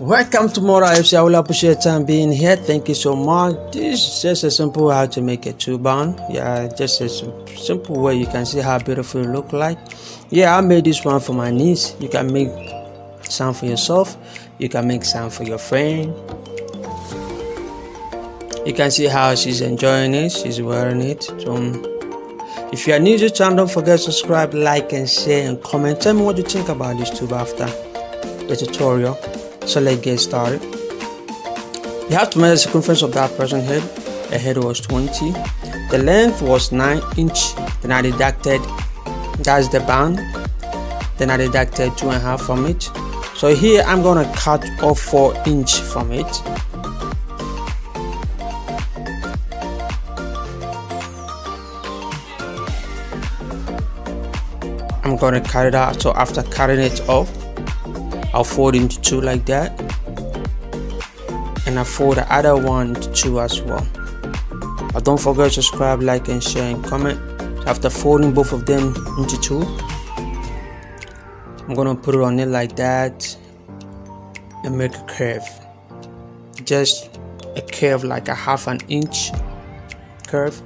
Welcome to Mora FC. I will appreciate your time being here. Thank you so much. This is just a simple how to make a turban. Yeah, just a simple way you can see how beautiful it look like. Yeah, I made this one for my niece. You can make some for yourself. You can make some for your friend. You can see how she's enjoying it. She's wearing it. So if you are new to the channel, don't forget to subscribe, like and share and comment. Tell me what you think about this turban after the tutorial. So let's get started. You have to measure the circumference of that person's head. The head was 20. The length was 9 inches. Then I deducted, that's the band. Then I deducted 2.5 from it. So here I'm gonna cut off 4 inches from it. I'm gonna cut it out. So after cutting it off, I'll fold into 2 like that, and I fold the other one into 2 as well. But don't forget to subscribe, like and share and comment. After folding both of them into 2, I'm gonna put it on it like that and make a curve, just a curve like a 1/2 inch curve.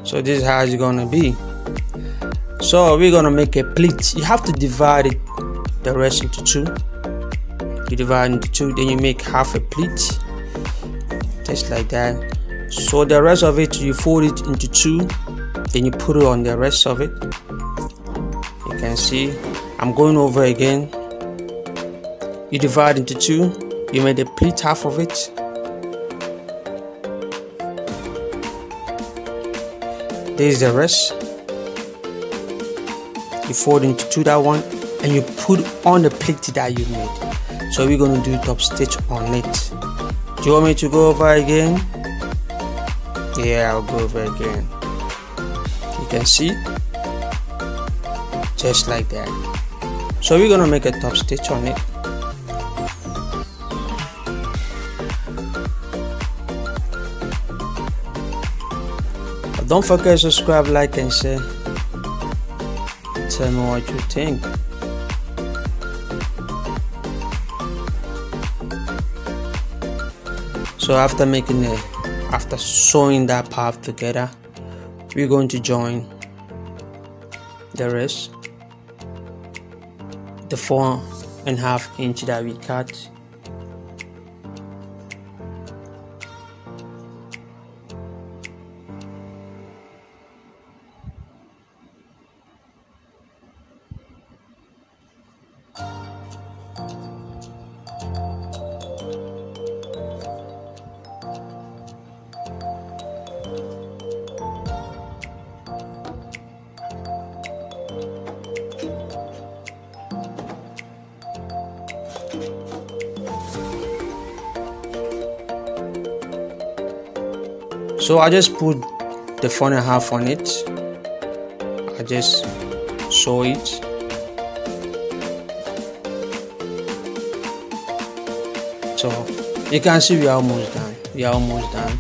So this is how it's gonna be. So we're gonna make a pleat. You have to divide it, the rest into 2. You divide into 2, then you make half a pleat, just like that. So the rest of it, you fold it into 2, then you put it on the rest of it. You can see I'm going over again. You divide into 2, you made a pleat, half of it. This is the rest. You fold into 2 that one, and you put on the pleat that you made. So we're gonna do top stitch on it. Do you want me to go over again? Yeah, I'll go over again. You can see, just like that. So we're gonna make a top stitch on it. Don't forget to subscribe, like and share. Tell me what you think. So after sewing that part together, we're going to join the rest, the 4.5 inch that we cut. So I just put the 4.5 on it. I just sew it. So you can see we are almost done. We are almost done.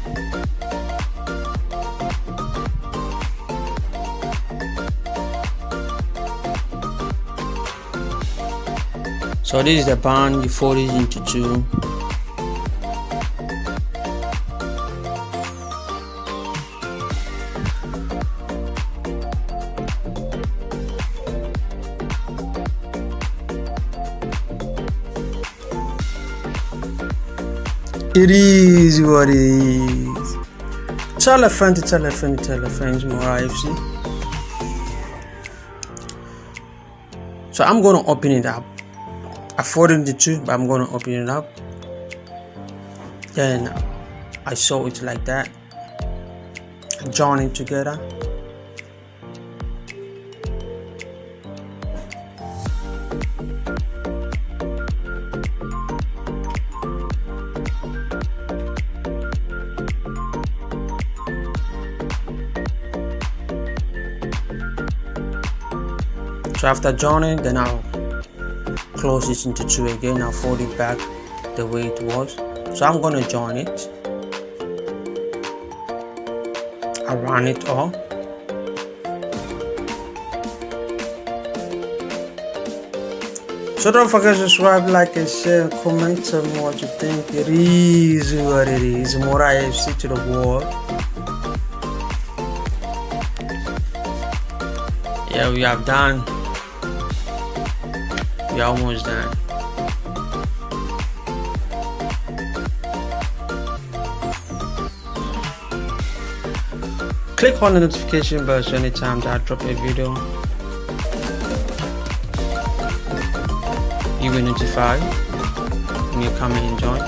So this is the band. You fold it into 2. It is what it is. Tell a friend to tell a friend to tell a friend. Mora FC. So I'm gonna open it up. I folded the 2, but I'm gonna open it up. Then I sew it like that. I join it together. So after joining, then I'll close it into 2 again. I'll fold it back the way it was. So I'm gonna join it. I run it all. So don't forget to subscribe, like and share, and comment. Tell me what you think. It is what it is. More IFC to the world. Yeah, we have done. We are almost done. Click on the notification bell so anytime that I drop a video, you will notify when you come and join.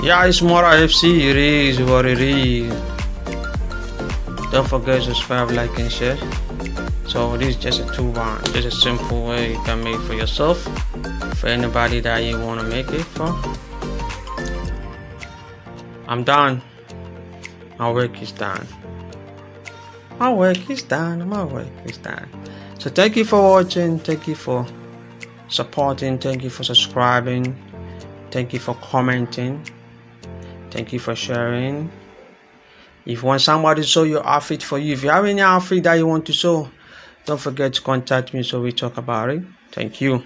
Yeah, it's more IFC. It is what it is. Don't forget to subscribe, like and share. So this is just a toolbar, just a simple way you can make for yourself, for anybody that you want to make it for. I'm done. My work is done. My work is done. My work is done. So thank you for watching. Thank you for supporting. Thank you for subscribing. Thank you for commenting. Thank you for sharing. If you want somebody to sew your outfit for you, if you have any outfit that you want to sew, don't forget to contact me so we talk about it. Thank you.